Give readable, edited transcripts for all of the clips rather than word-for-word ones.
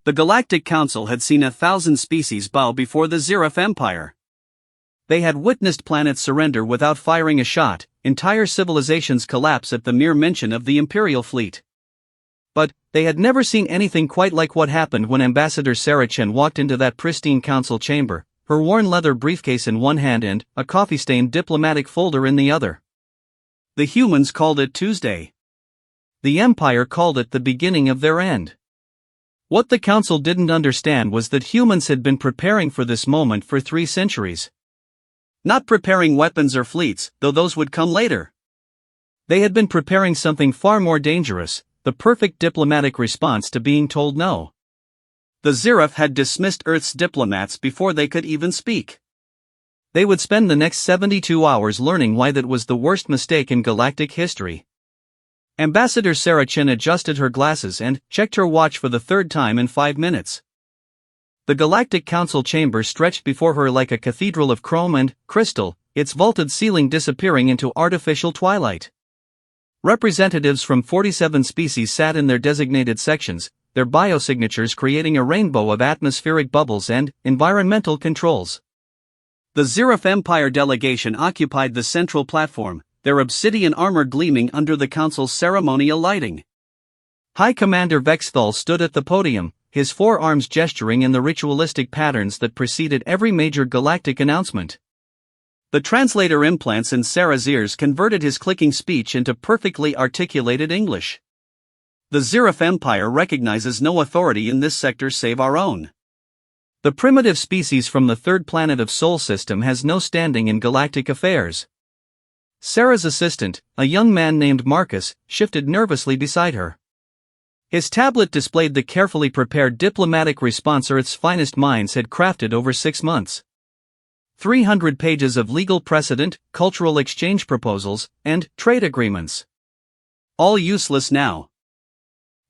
The Galactic Council had seen 1,000 species bow before the Zirif Empire. They had witnessed planets surrender without firing a shot, entire civilizations collapse at the mere mention of the Imperial fleet. But they had never seen anything quite like what happened when Ambassador Sarah Chen walked into that pristine council chamber, her worn leather briefcase in one hand and a coffee-stained diplomatic folder in the other. The humans called it Tuesday. The Empire called it the beginning of their end. What the council didn't understand was that humans had been preparing for this moment for 3 centuries. Not preparing weapons or fleets, though those would come later. They had been preparing something far more dangerous, the perfect diplomatic response to being told no. The Zirif had dismissed Earth's diplomats before they could even speak. They would spend the next 72 hours learning why that was the worst mistake in galactic history. Ambassador Sarah Chen adjusted her glasses and checked her watch for the 3rd time in 5 minutes. The Galactic Council chamber stretched before her like a cathedral of chrome and crystal, its vaulted ceiling disappearing into artificial twilight. Representatives from 47 species sat in their designated sections, their biosignatures creating a rainbow of atmospheric bubbles and environmental controls. The Zirif Empire delegation occupied the central platform, their obsidian armor gleaming under the council's ceremonial lighting. High Commander Vexthal stood at the podium, his 4 arms gesturing in the ritualistic patterns that preceded every major galactic announcement. The translator implants in Sarah's ears converted his clicking speech into perfectly articulated English. The Zirif Empire recognizes no authority in this sector save our own. The primitive species from the 3rd planet of Sol system has no standing in galactic affairs. Sarah's assistant, a young man named Marcus, shifted nervously beside her. His tablet displayed the carefully prepared diplomatic response Earth's finest minds had crafted over 6 months. 300 pages of legal precedent, cultural exchange proposals, and trade agreements. All useless now.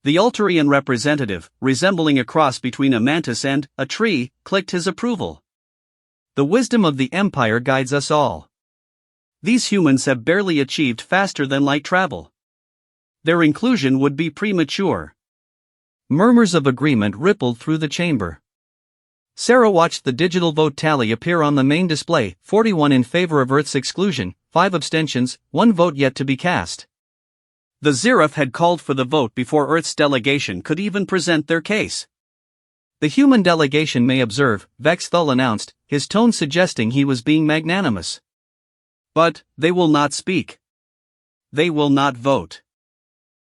The Ulterian representative, resembling a cross between a mantis and a tree, clicked his approval. The wisdom of the Empire guides us all. These humans have barely achieved faster than light travel. Their inclusion would be premature. Murmurs of agreement rippled through the chamber. Sarah watched the digital vote tally appear on the main display, 41 in favor of Earth's exclusion, 5 abstentions, 1 vote yet to be cast. The Zirif had called for the vote before Earth's delegation could even present their case. The human delegation may observe, Vexthal announced, his tone suggesting he was being magnanimous. But they will not speak. They will not vote.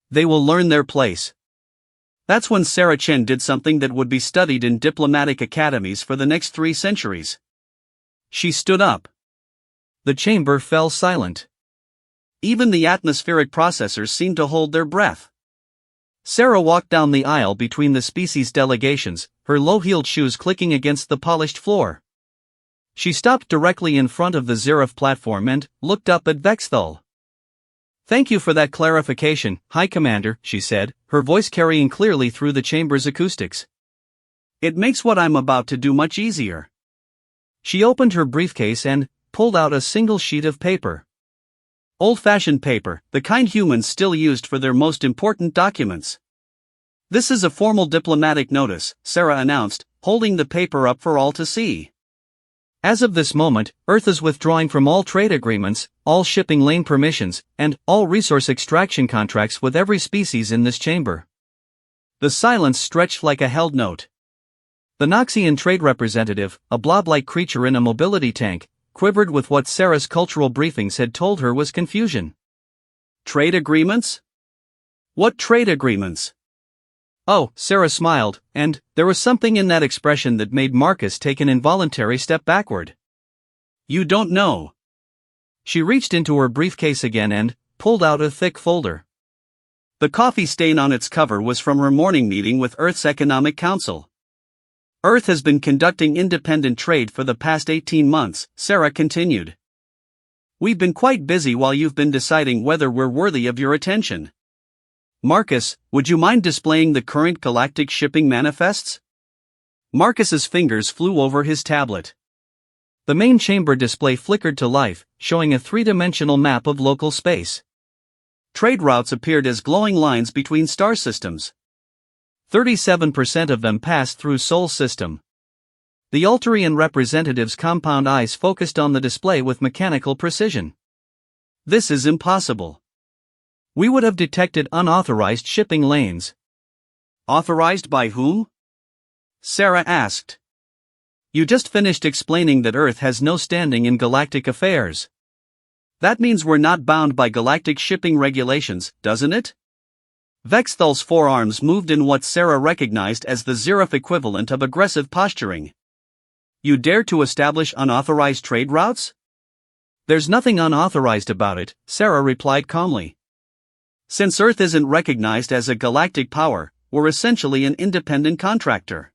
They will learn their place. That's when Sarah Chen did something that would be studied in diplomatic academies for the next 3 centuries. She stood up. The chamber fell silent. Even the atmospheric processors seemed to hold their breath. Sarah walked down the aisle between the species delegations, her low-heeled shoes clicking against the polished floor. She stopped directly in front of the Zirif platform and looked up at Vexthal. "Thank you for that clarification, High Commander," she said, her voice carrying clearly through the chamber's acoustics. "It makes what I'm about to do much easier." She opened her briefcase and pulled out a single sheet of paper. Old-fashioned paper, the kind humans still used for their most important documents. "This is a formal diplomatic notice," Sarah announced, holding the paper up for all to see. As of this moment, Earth is withdrawing from all trade agreements, all shipping lane permissions, and all resource extraction contracts with every species in this chamber. The silence stretched like a held note. The Noxian trade representative, a blob-like creature in a mobility tank, quivered with what Sarah's cultural briefings had told her was confusion. "Trade agreements? What trade agreements?" "Oh," Sarah smiled, and there was something in that expression that made Marcus take an involuntary step backward. "You don't know." She reached into her briefcase again and pulled out a thick folder. The coffee stain on its cover was from her morning meeting with Earth's Economic Council. "Earth has been conducting independent trade for the past 18 months, Sarah continued. "We've been quite busy while you've been deciding whether we're worthy of your attention. Marcus, would you mind displaying the current galactic shipping manifests?" Marcus's fingers flew over his tablet. The main chamber display flickered to life, showing a 3-dimensional map of local space. Trade routes appeared as glowing lines between star systems. 37% of them passed through Sol system. The Ulterian representative's compound eyes focused on the display with mechanical precision. This is impossible. We would have detected unauthorized shipping lanes. Authorized by whom? Sarah asked. You just finished explaining that Earth has no standing in galactic affairs. That means we're not bound by galactic shipping regulations, doesn't it? Vexthal's forearms moved in what Sarah recognized as the Zerif equivalent of aggressive posturing. You dare to establish unauthorized trade routes? There's nothing unauthorized about it, Sarah replied calmly. Since Earth isn't recognized as a galactic power, we're essentially an independent contractor.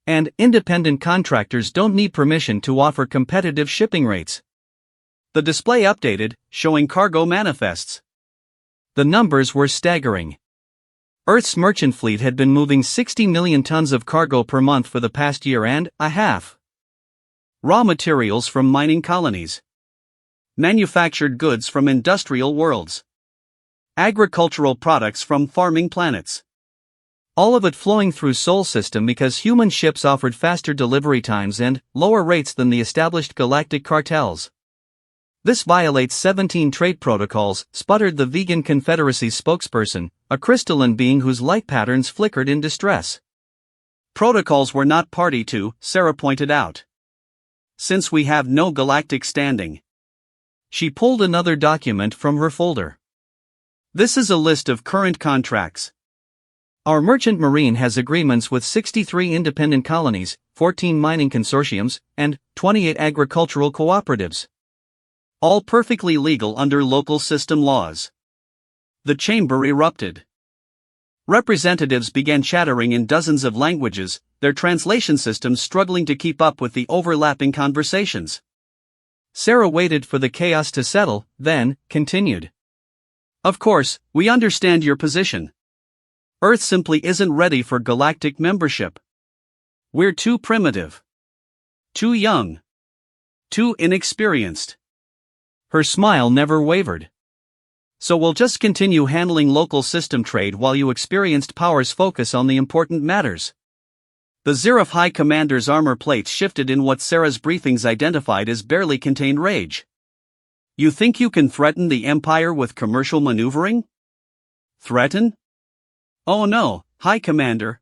And independent contractors don't need permission to offer competitive shipping rates. The display updated, showing cargo manifests. The numbers were staggering. Earth's merchant fleet had been moving 60 million tons of cargo per month for the past year and a half. Raw materials from mining colonies. Manufactured goods from industrial worlds. Agricultural products from farming planets. All of it flowing through Sol system because human ships offered faster delivery times and lower rates than the established galactic cartels. This violates 17 trade protocols, sputtered the Vegan Confederacy's spokesperson, a crystalline being whose light patterns flickered in distress. Protocols we're not party to, Sarah pointed out. Since we have no galactic standing. She pulled another document from her folder. This is a list of current contracts. Our merchant marine has agreements with 63 independent colonies, 14 mining consortiums, and 28 agricultural cooperatives. All perfectly legal under local system laws. The chamber erupted. Representatives began chattering in dozens of languages, their translation systems struggling to keep up with the overlapping conversations. Sarah waited for the chaos to settle, then continued. Of course, we understand your position. Earth simply isn't ready for galactic membership. We're too primitive. Too young. Too inexperienced. Her smile never wavered. So we'll just continue handling local system trade while you experienced powers focus on the important matters. The Zerif High Commander's armor plates shifted in what Sarah's briefings identified as barely contained rage. You think you can threaten the Empire with commercial maneuvering? Threaten? Oh no, High Commander.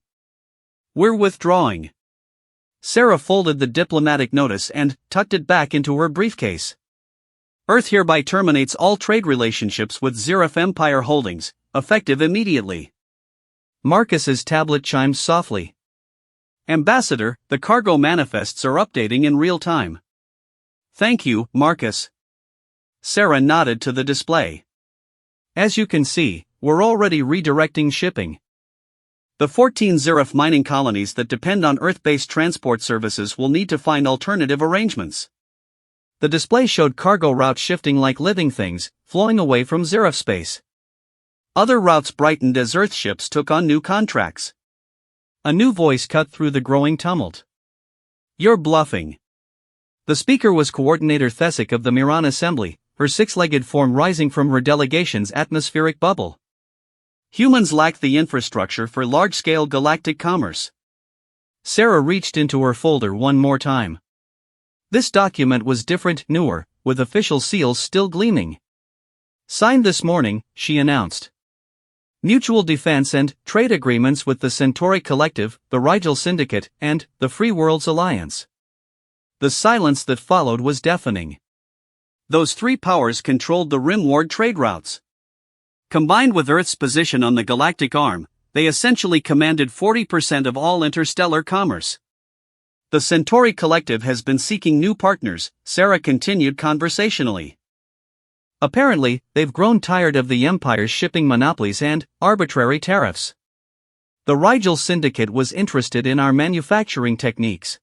We're withdrawing. Sarah folded the diplomatic notice and tucked it back into her briefcase. Earth hereby terminates all trade relationships with Zerif Empire Holdings, effective immediately. Marcus's tablet chimed softly. Ambassador, the cargo manifests are updating in real time. Thank you, Marcus. Sarah nodded to the display. As you can see, we're already redirecting shipping. The 14 Zerif mining colonies that depend on Earth-based transport services will need to find alternative arrangements. The display showed cargo routes shifting like living things, flowing away from Zerif space. Other routes brightened as Earth ships took on new contracts. A new voice cut through the growing tumult. You're bluffing. The speaker was Coordinator Thesic of the Miran Assembly, her six-legged form rising from her delegation's atmospheric bubble. Humans lack the infrastructure for large-scale galactic commerce. Sarah reached into her folder one more time. This document was different, newer, with official seals still gleaming. Signed this morning, she announced. Mutual defense and trade agreements with the Centauri Collective, the Rigel Syndicate, and the Free Worlds Alliance. The silence that followed was deafening. Those three powers controlled the rimward trade routes. Combined with Earth's position on the galactic arm, they essentially commanded 40% of all interstellar commerce. The Centauri Collective has been seeking new partners, Sarah continued conversationally. Apparently, they've grown tired of the Empire's shipping monopolies and arbitrary tariffs. The Rigel Syndicate was interested in our manufacturing techniques.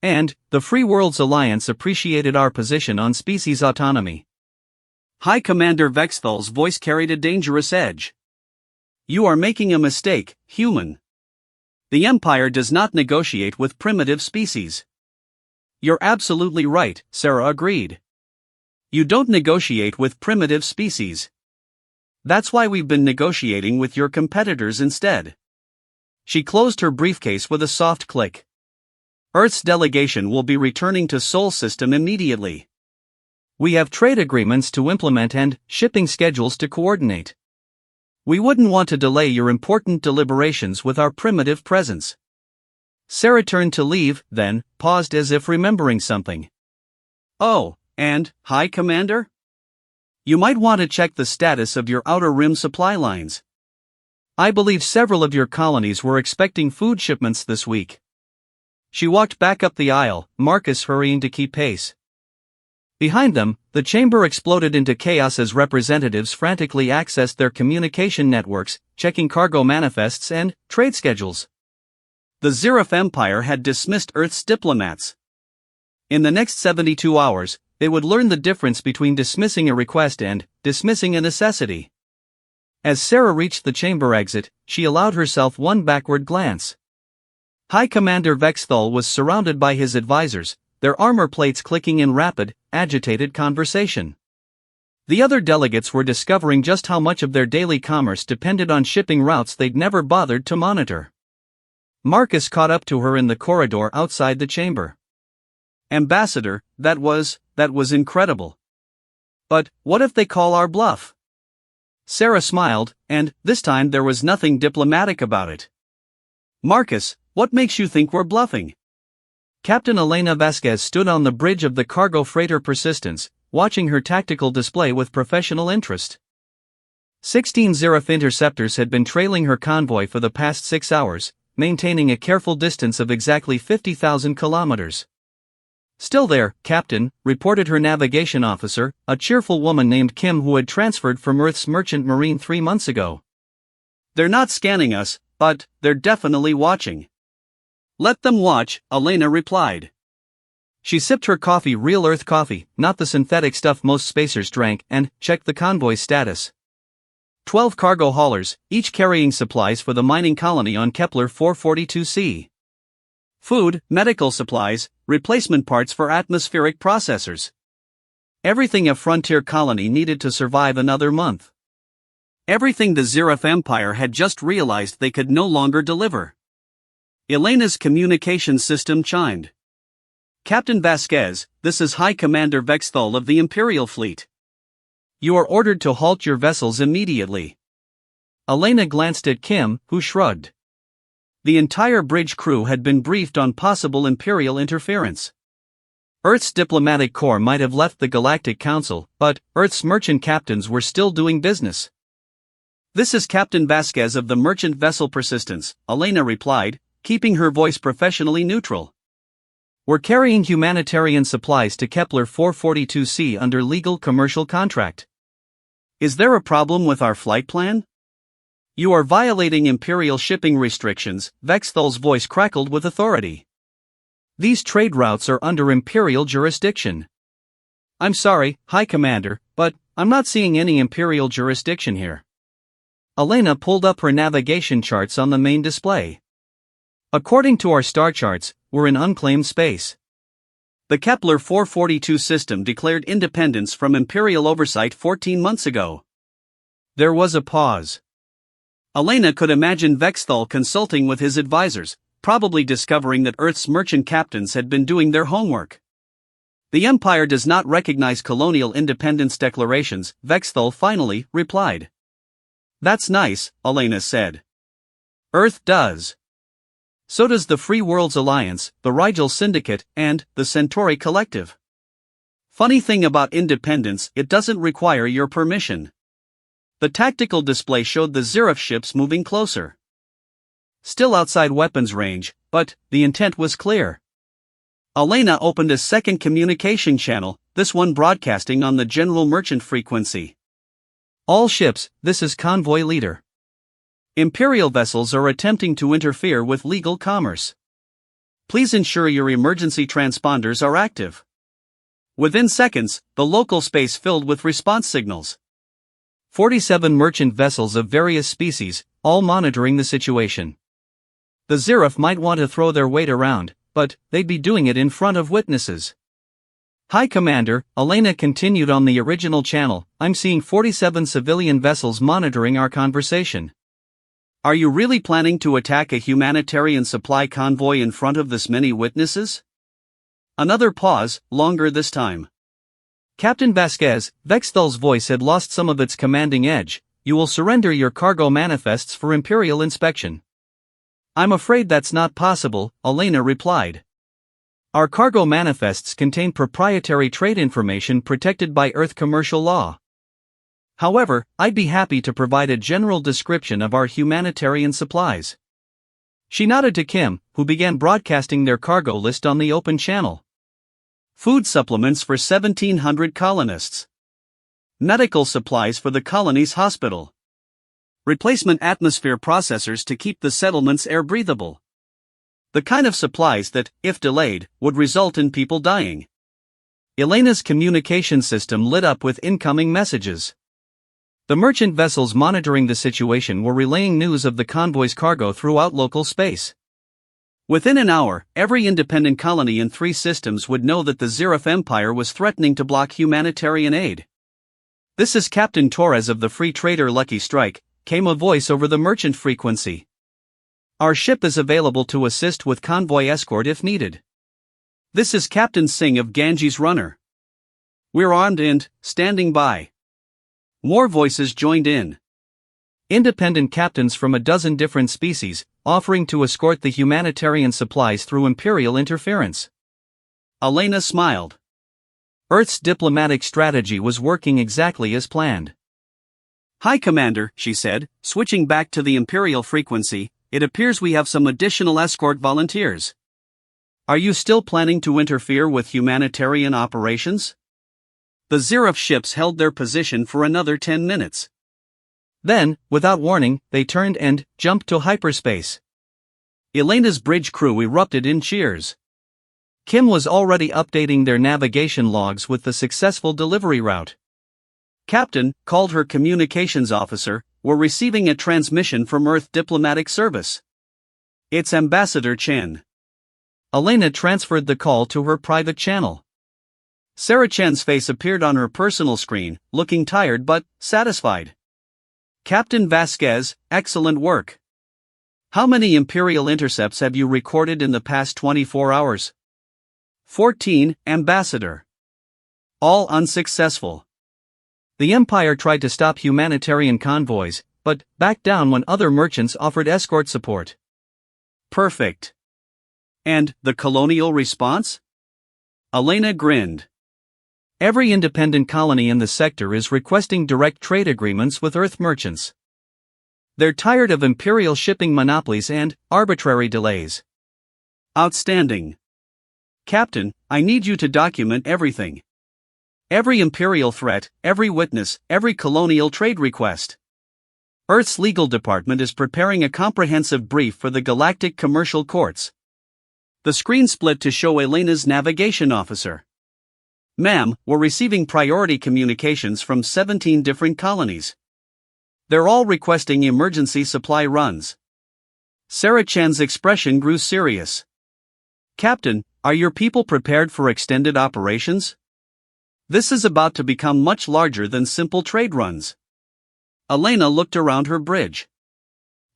And the Free Worlds Alliance appreciated our position on species autonomy. High Commander Vexthal's voice carried a dangerous edge. You are making a mistake, human. The Empire does not negotiate with primitive species. You're absolutely right, Sarah agreed. You don't negotiate with primitive species. That's why we've been negotiating with your competitors instead. She closed her briefcase with a soft click. Earth's delegation will be returning to Sol System immediately. We have trade agreements to implement and shipping schedules to coordinate. We wouldn't want to delay your important deliberations with our primitive presence. Sarah turned to leave, then paused as if remembering something. Oh, and, High Commander? You might want to check the status of your Outer Rim supply lines. I believe several of your colonies were expecting food shipments this week. She walked back up the aisle, Marcus hurrying to keep pace. Behind them, the chamber exploded into chaos as representatives frantically accessed their communication networks, checking cargo manifests and trade schedules. The Zerif Empire had dismissed Earth's diplomats. In the next 72 hours, they would learn the difference between dismissing a request and dismissing a necessity. As Sarah reached the chamber exit, she allowed herself one backward glance. High Commander Vexthal was surrounded by his advisors, their armor plates clicking in rapid, agitated conversation. The other delegates were discovering just how much of their daily commerce depended on shipping routes they'd never bothered to monitor. Marcus caught up to her in the corridor outside the chamber. Ambassador, that was incredible. But what if they call our bluff? Sarah smiled, and this time there was nothing diplomatic about it. Marcus, what makes you think we're bluffing? Captain Elena Vasquez stood on the bridge of the cargo freighter Persistence, watching her tactical display with professional interest. 16 Zerif interceptors had been trailing her convoy for the past 6 hours, maintaining a careful distance of exactly 50,000 kilometers. Still there, Captain, reported her navigation officer, a cheerful woman named Kim who had transferred from Earth's Merchant Marine 3 months ago. They're not scanning us, but they're definitely watching. Let them watch, Elena replied. She sipped her coffee, real Earth coffee, not the synthetic stuff most spacers drank, and checked the convoy's status. 12 cargo haulers, each carrying supplies for the mining colony on Kepler 442c. Food, medical supplies, replacement parts for atmospheric processors. Everything a frontier colony needed to survive another month. Everything the Zerif Empire had just realized they could no longer deliver. Elena's communication system chimed. Captain Vasquez, this is High Commander Vexthal of the Imperial Fleet. You are ordered to halt your vessels immediately. Elena glanced at Kim, who shrugged. The entire bridge crew had been briefed on possible Imperial interference. Earth's diplomatic corps might have left the Galactic Council, but Earth's merchant captains were still doing business. This is Captain Vasquez of the merchant vessel Persistence, Elena replied, keeping her voice professionally neutral. We're carrying humanitarian supplies to Kepler 442c under legal commercial contract. Is there a problem with our flight plan? You are violating Imperial shipping restrictions, Vexthal's voice crackled with authority. These trade routes are under Imperial jurisdiction. I'm sorry, High Commander, but I'm not seeing any Imperial jurisdiction here. Elena pulled up her navigation charts on the main display. According to our star charts, we're in unclaimed space. The Kepler 442 system declared independence from Imperial oversight 14 months ago. There was a pause. Elena could imagine Vexthal consulting with his advisors, probably discovering that Earth's merchant captains had been doing their homework. The Empire does not recognize colonial independence declarations, Vexthal finally replied. That's nice, Elena said. Earth does. So does the Free Worlds Alliance, the Rigel Syndicate, and the Centauri Collective. Funny thing about independence, it doesn't require your permission. The tactical display showed the Zerif ships moving closer. Still outside weapons range, but the intent was clear. Elena opened a second communication channel, this one broadcasting on the general merchant frequency. All ships, this is Convoy Leader. Imperial vessels are attempting to interfere with legal commerce. Please ensure your emergency transponders are active. Within seconds, the local space filled with response signals. 47 merchant vessels of various species, all monitoring the situation. The Zerif might want to throw their weight around, but they'd be doing it in front of witnesses. High Commander, Elena continued on the original channel, I'm seeing 47 civilian vessels monitoring our conversation. Are you really planning to attack a humanitarian supply convoy in front of this many witnesses? Another pause, longer this time. Captain Vasquez, Vexthal's voice had lost some of its commanding edge. You will surrender your cargo manifests for Imperial inspection. I'm afraid that's not possible, Elena replied. Our cargo manifests contain proprietary trade information protected by Earth commercial law. However, I'd be happy to provide a general description of our humanitarian supplies. She nodded to Kim, who began broadcasting their cargo list on the open channel. Food supplements for 1,700 colonists. Medical supplies for the colony's hospital. Replacement atmosphere processors to keep the settlement's air breathable. The kind of supplies that, if delayed, would result in people dying. Elena's communication system lit up with incoming messages. The merchant vessels monitoring the situation were relaying news of the convoy's cargo throughout local space. Within an hour, every independent colony in 3 systems would know that the Zirif Empire was threatening to block humanitarian aid. This is Captain Torres of the Free Trader Lucky Strike, came a voice over the merchant frequency. Our ship is available to assist with convoy escort if needed. This is Captain Singh of Ganges Runner. We're armed and standing by. More voices joined in. Independent captains from a dozen different species, offering to escort the humanitarian supplies through Imperial interference. Elena smiled. Earth's diplomatic strategy was working exactly as planned. Hi Commander, she said, switching back to the Imperial frequency, it appears we have some additional escort volunteers. Are you still planning to interfere with humanitarian operations? The Zirif ships held their position for another 10 minutes. Then, without warning, they turned and jumped to hyperspace. Elena's bridge crew erupted in cheers. Kim was already updating their navigation logs with the successful delivery route. Captain, called her communications officer, we're receiving a transmission from Earth Diplomatic Service. It's Ambassador Chen. Elena transferred the call to her private channel. Sarah Chen's face appeared on her personal screen, looking tired but satisfied. Captain Vasquez, excellent work. How many Imperial intercepts have you recorded in the past 24 hours? 14, Ambassador. All unsuccessful. The Empire tried to stop humanitarian convoys, but backed down when other merchants offered escort support. Perfect. And the colonial response? Elena grinned. Every independent colony in the sector is requesting direct trade agreements with Earth merchants. They're tired of Imperial shipping monopolies and arbitrary delays. Outstanding. Captain, I need you to document everything. Every Imperial threat, every witness, every colonial trade request. Earth's legal department is preparing a comprehensive brief for the Galactic commercial courts. The screen split to show Elena's navigation officer. Ma'am, we're receiving priority communications from 17 different colonies. They're all requesting emergency supply runs. Sarah Chen's expression grew serious. Captain, are your people prepared for extended operations? This is about to become much larger than simple trade runs. Elena looked around her bridge.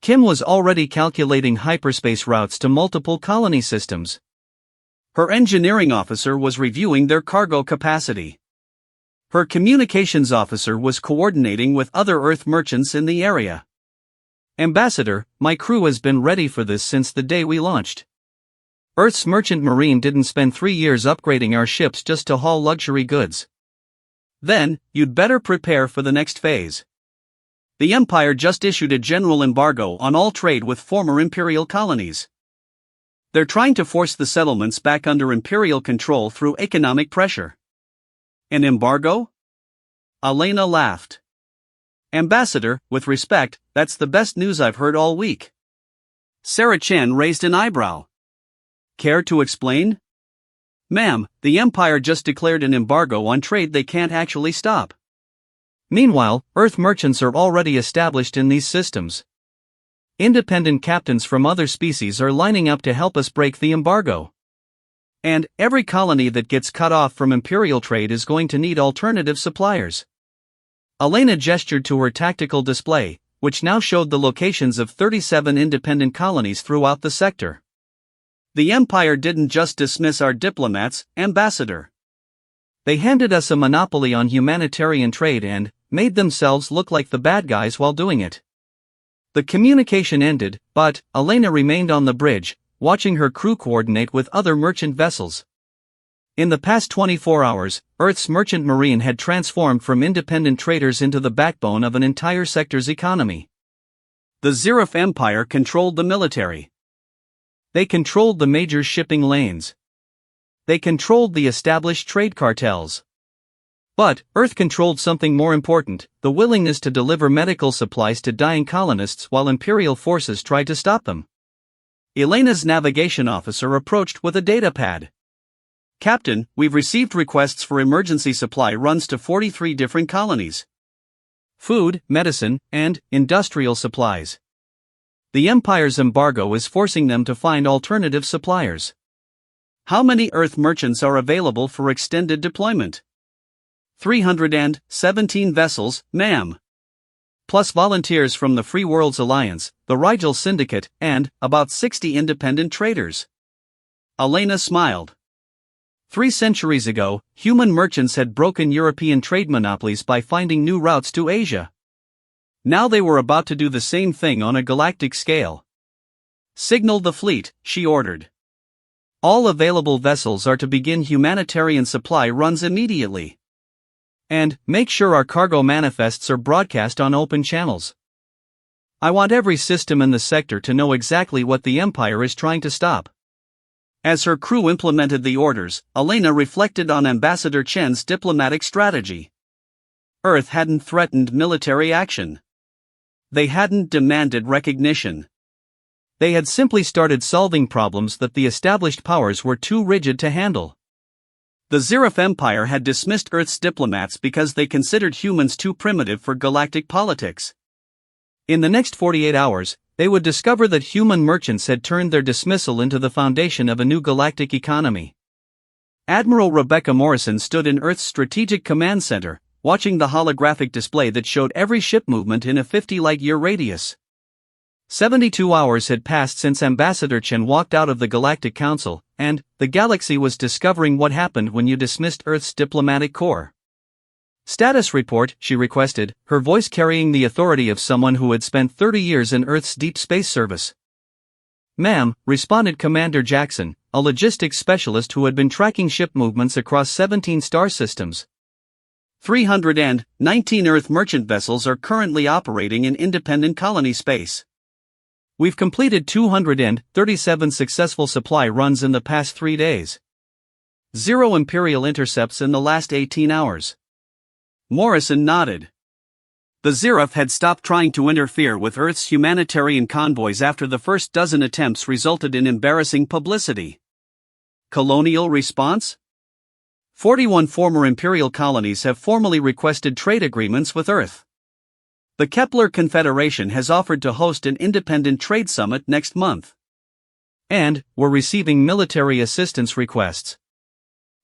Kim was already calculating hyperspace routes to multiple colony systems. Her engineering officer was reviewing their cargo capacity. Her communications officer was coordinating with other Earth merchants in the area. Ambassador, my crew has been ready for this since the day we launched. Earth's merchant marine didn't spend 3 years upgrading our ships just to haul luxury goods. Then, you'd better prepare for the next phase. The Empire just issued a general embargo on all trade with former Imperial colonies. They're trying to force the settlements back under Imperial control through economic pressure. An embargo? Elena laughed. Ambassador, with respect, that's the best news I've heard all week. Sarah Chen raised an eyebrow. Care to explain? Ma'am, the Empire just declared an embargo on trade they can't actually stop. Meanwhile, Earth merchants are already established in these systems. Independent captains from other species are lining up to help us break the embargo. And every colony that gets cut off from Imperial trade is going to need alternative suppliers. Elena gestured to her tactical display, which now showed the locations of 37 independent colonies throughout the sector. The Empire didn't just dismiss our diplomats, Ambassador. They handed us a monopoly on humanitarian trade and made themselves look like the bad guys while doing it. The communication ended, but Elena remained on the bridge, watching her crew coordinate with other merchant vessels. In the past 24 hours, Earth's merchant marine had transformed from independent traders into the backbone of an entire sector's economy. The Zirif Empire controlled the military. They controlled the major shipping lanes. They controlled the established trade cartels. But Earth controlled something more important, the willingness to deliver medical supplies to dying colonists while Imperial forces tried to stop them. Elena's navigation officer approached with a datapad. Captain, we've received requests for emergency supply runs to 43 different colonies. Food, medicine, and industrial supplies. The Empire's embargo is forcing them to find alternative suppliers. How many Earth merchants are available for extended deployment? 317 vessels, ma'am. Plus volunteers from the Free Worlds Alliance, the Rigel Syndicate, and about 60 independent traders. Elena smiled. 3 centuries ago, human merchants had broken European trade monopolies by finding new routes to Asia. Now they were about to do the same thing on a galactic scale. Signal the fleet, she ordered. All available vessels are to begin humanitarian supply runs immediately. And make sure our cargo manifests are broadcast on open channels. I want every system in the sector to know exactly what the Empire is trying to stop. As her crew implemented the orders, Elena reflected on Ambassador Chen's diplomatic strategy. Earth hadn't threatened military action. They hadn't demanded recognition. They had simply started solving problems that the established powers were too rigid to handle. The Zirif Empire had dismissed Earth's diplomats because they considered humans too primitive for galactic politics. In the next 48 hours, they would discover that human merchants had turned their dismissal into the foundation of a new galactic economy. Admiral Rebecca Morrison stood in Earth's Strategic Command Center, watching the holographic display that showed every ship movement in a 50-light-year radius. 72 hours had passed since Ambassador Chen walked out of the Galactic Council, and the galaxy was discovering what happened when you dismissed Earth's diplomatic corps. Status report, she requested, her voice carrying the authority of someone who had spent 30 years in Earth's deep space service. Ma'am, responded Commander Jackson, a logistics specialist who had been tracking ship movements across 17 star systems. 319 Earth merchant vessels are currently operating in independent colony space. We've completed 237 successful supply runs in the past 3 days. 0 Imperial intercepts in the last 18 hours. Morrison nodded. The Zirif had stopped trying to interfere with Earth's humanitarian convoys after the first dozen attempts resulted in embarrassing publicity. Colonial response? 41 former Imperial colonies have formally requested trade agreements with Earth. The Kepler Confederation has offered to host an independent trade summit next month. And we're receiving military assistance requests.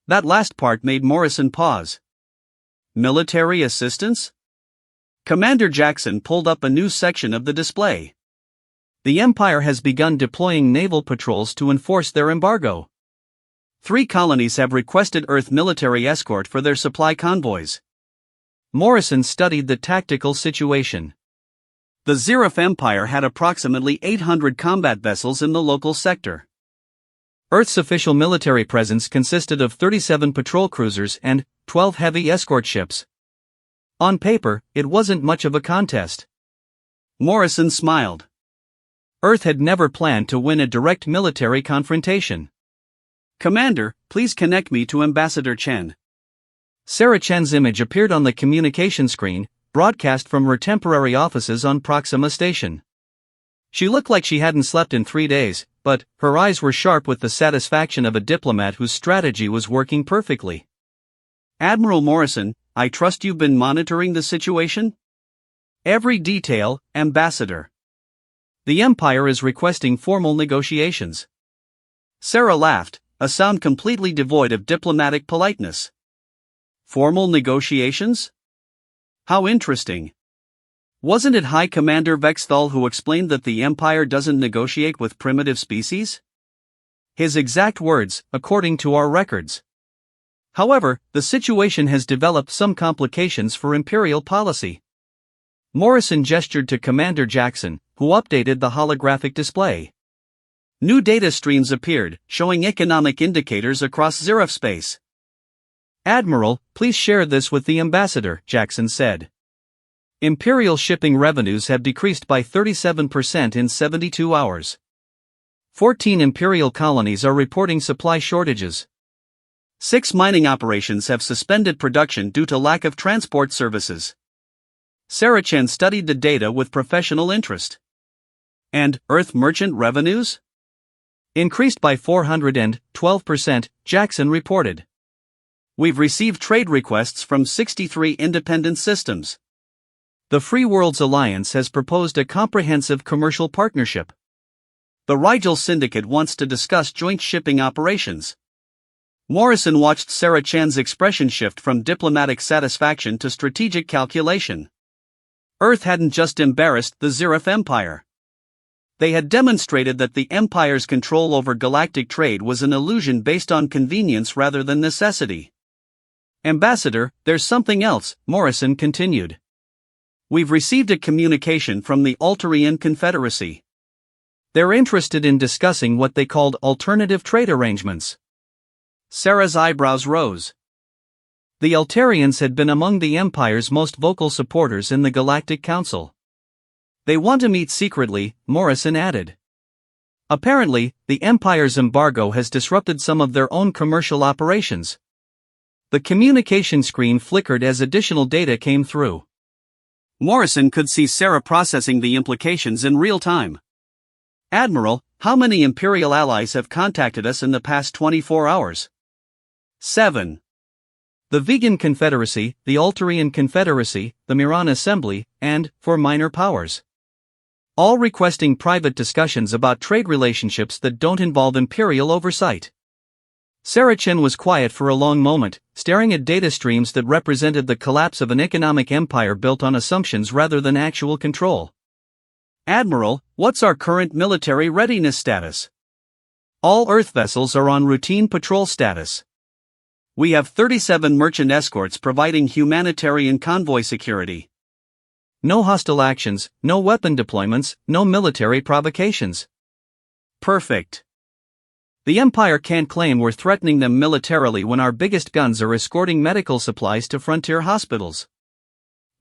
That last part made Morrison pause. Military assistance? Commander Jackson pulled up a new section of the display. The Empire has begun deploying naval patrols to enforce their embargo. 3 colonies have requested Earth military escort for their supply convoys. Morrison studied the tactical situation. The Zirif Empire had approximately 800 combat vessels in the local sector. Earth's official military presence consisted of 37 patrol cruisers and 12 heavy escort ships. On paper, it wasn't much of a contest. Morrison smiled. Earth had never planned to win a direct military confrontation. Commander, please connect me to Ambassador Chen. Sarah Chen's image appeared on the communication screen, broadcast from her temporary offices on Proxima Station. She looked like she hadn't slept in 3 days, but her eyes were sharp with the satisfaction of a diplomat whose strategy was working perfectly. Admiral Morrison, I trust you've been monitoring the situation? Every detail, Ambassador. The Empire is requesting formal negotiations. Sarah laughed, a sound completely devoid of diplomatic politeness. Formal negotiations? How interesting. Wasn't it High Commander Vexthal who explained that the Empire doesn't negotiate with primitive species? His exact words, according to our records. However, the situation has developed some complications for Imperial policy. Morrison gestured to Commander Jackson, who updated the holographic display. New data streams appeared, showing economic indicators across Zerif space. "Admiral, please share this with the ambassador," Jackson said. Imperial shipping revenues have decreased by 37% in 72 hours. 14 Imperial colonies are reporting supply shortages. 6 mining operations have suspended production due to lack of transport services. Sarah Chen studied the data with professional interest. And Earth merchant revenues? Increased by 412%, Jackson reported. We've received trade requests from 63 independent systems. The Free Worlds Alliance has proposed a comprehensive commercial partnership. The Rigel Syndicate wants to discuss joint shipping operations. Morrison watched Sarah Chen's expression shift from diplomatic satisfaction to strategic calculation. Earth hadn't just embarrassed the Zerif Empire. They had demonstrated that the Empire's control over galactic trade was an illusion based on convenience rather than necessity. "Ambassador, there's something else," Morrison continued. "We've received a communication from the Altarian Confederacy. They're interested in discussing what they called alternative trade arrangements." Sarah's eyebrows rose. The Altarians had been among the Empire's most vocal supporters in the Galactic Council. "They want to meet secretly," Morrison added. "Apparently, the Empire's embargo has disrupted some of their own commercial operations." The communication screen flickered as additional data came through. Morrison could see Sarah processing the implications in real time. "Admiral, how many Imperial allies have contacted us in the past 24 hours? 7. The Vegan Confederacy, the Altarian Confederacy, the Miran Assembly, and 4 minor powers. All requesting private discussions about trade relationships that don't involve Imperial oversight." Sarah Chen was quiet for a long moment, staring at data streams that represented the collapse of an economic empire built on assumptions rather than actual control. "Admiral, what's our current military readiness status?" "All Earth vessels are on routine patrol status. We have 37 merchant escorts providing humanitarian convoy security. No hostile actions, no weapon deployments, no military provocations." "Perfect. The Empire can't claim we're threatening them militarily when our biggest guns are escorting medical supplies to frontier hospitals."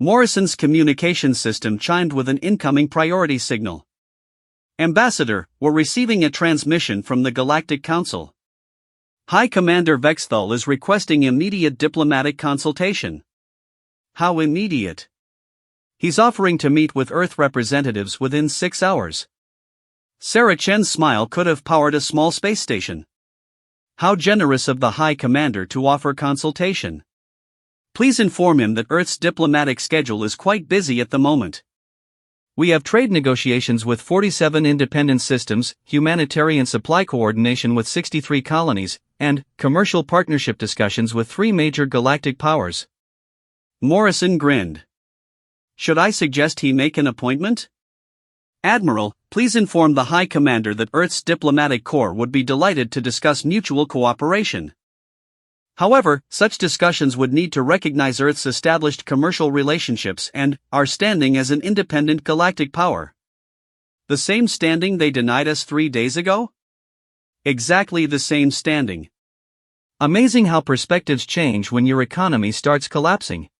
Morrison's communication system chimed with an incoming priority signal. "Ambassador, we're receiving a transmission from the Galactic Council. High Commander Vexthal is requesting immediate diplomatic consultation." "How immediate?" "He's offering to meet with Earth representatives within 6 hours." Sarah Chen's smile could have powered a small space station. How generous of the High Commander to offer consultation. "Please inform him that Earth's diplomatic schedule is quite busy at the moment. We have trade negotiations with 47 independent systems, humanitarian supply coordination with 63 colonies, and commercial partnership discussions with 3 major galactic powers." Morrison grinned. "Should I suggest he make an appointment?" "Admiral, please inform the High Commander that Earth's diplomatic corps would be delighted to discuss mutual cooperation. However, such discussions would need to recognize Earth's established commercial relationships and our standing as an independent galactic power." "The same standing they denied us 3 days ago?" "Exactly the same standing." Amazing how perspectives change when your economy starts collapsing.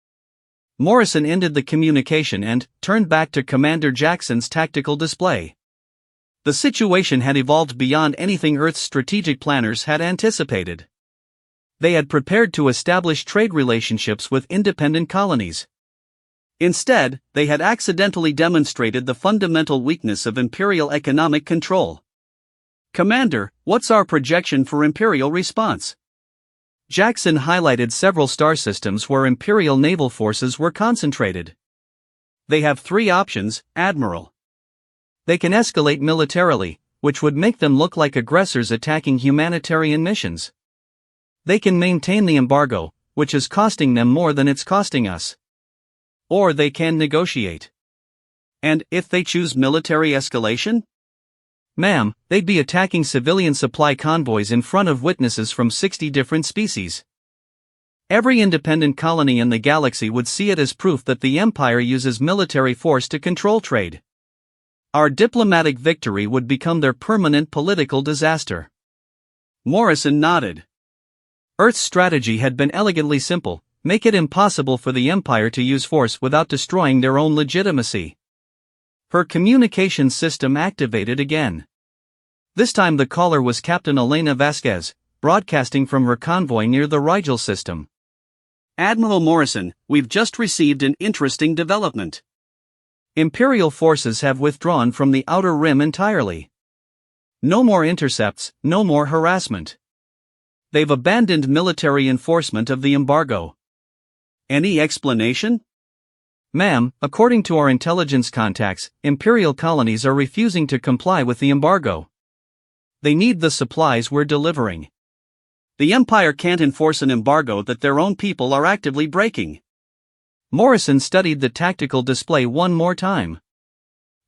Morrison ended the communication and turned back to Commander Jackson's tactical display. The situation had evolved beyond anything Earth's strategic planners had anticipated. They had prepared to establish trade relationships with independent colonies. Instead, they had accidentally demonstrated the fundamental weakness of Imperial economic control. "Commander, what's our projection for Imperial response?" Jackson highlighted several star systems where Imperial naval forces were concentrated. "They have 3 options, Admiral. They can escalate militarily, which would make them look like aggressors attacking humanitarian missions. They can maintain the embargo, which is costing them more than it's costing us. Or they can negotiate. And if they choose military escalation? Ma'am, they'd be attacking civilian supply convoys in front of witnesses from 60 different species. Every independent colony in the galaxy would see it as proof that the Empire uses military force to control trade. Our diplomatic victory would become their permanent political disaster. Morrison nodded. Earth's strategy had been elegantly simple: make it impossible for the Empire to use force without destroying their own legitimacy. Her communications system activated again. This time the caller was Captain Elena Vasquez, broadcasting from her convoy near the Rigel system. Admiral Morrison, we've just received an interesting development. Imperial forces have withdrawn from the Outer Rim entirely. No more intercepts, no more harassment. They've abandoned military enforcement of the embargo. Any explanation? Ma'am, according to our intelligence contacts, Imperial colonies are refusing to comply with the embargo. They need the supplies we're delivering. The Empire can't enforce an embargo that their own people are actively breaking. Morrison studied the tactical display one more time.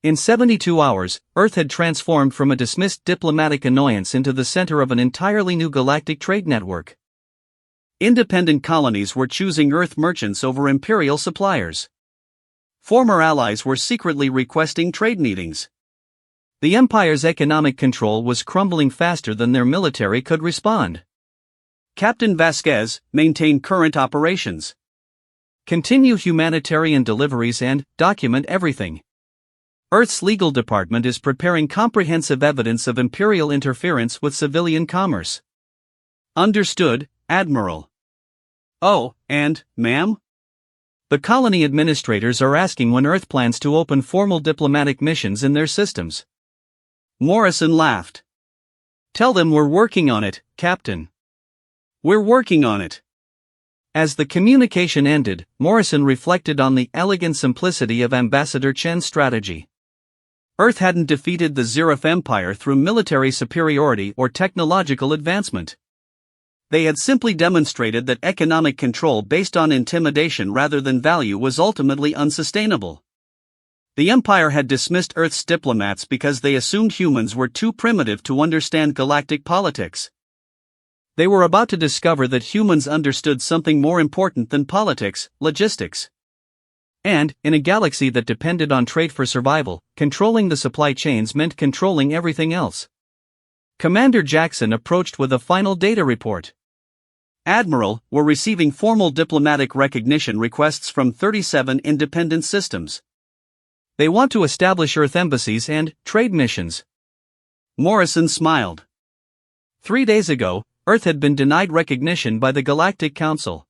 In 72 hours, Earth had transformed from a dismissed diplomatic annoyance into the center of an entirely new galactic trade network. Independent colonies were choosing Earth merchants over Imperial suppliers. Former allies were secretly requesting trade meetings. The Empire's economic control was crumbling faster than their military could respond. Captain Vasquez, maintain current operations. Continue humanitarian deliveries and document everything. Earth's legal department is preparing comprehensive evidence of Imperial interference with civilian commerce. Understood, Admiral. Oh, and, ma'am? The colony administrators are asking when Earth plans to open formal diplomatic missions in their systems. Morrison laughed. Tell them we're working on it, Captain. We're working on it. As the communication ended, Morrison reflected on the elegant simplicity of Ambassador Chen's strategy. Earth hadn't defeated the Zirif Empire through military superiority or technological advancement. They had simply demonstrated that economic control based on intimidation rather than value was ultimately unsustainable. The Empire had dismissed Earth's diplomats because they assumed humans were too primitive to understand galactic politics. They were about to discover that humans understood something more important than politics, logistics. And, in a galaxy that depended on trade for survival, controlling the supply chains meant controlling everything else. Commander Jackson approached with a final data report. Admiral, we're receiving formal diplomatic recognition requests from 37 independent systems. They want to establish Earth embassies and trade missions. Morrison smiled. 3 days ago, Earth had been denied recognition by the Galactic Council.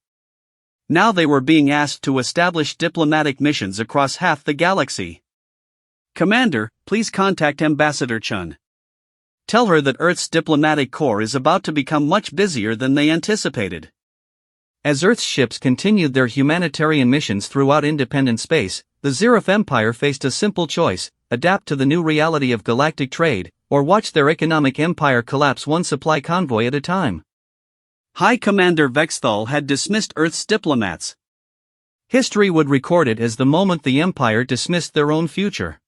Now they were being asked to establish diplomatic missions across half the galaxy. Commander, please contact Ambassador Chen. Tell her that Earth's diplomatic corps is about to become much busier than they anticipated. As Earth's ships continued their humanitarian missions throughout independent space, the Zirif Empire faced a simple choice: adapt to the new reality of galactic trade, or watch their economic empire collapse one supply convoy at a time. High Commander Vexthal had dismissed Earth's diplomats. History would record it as the moment the Empire dismissed their own future.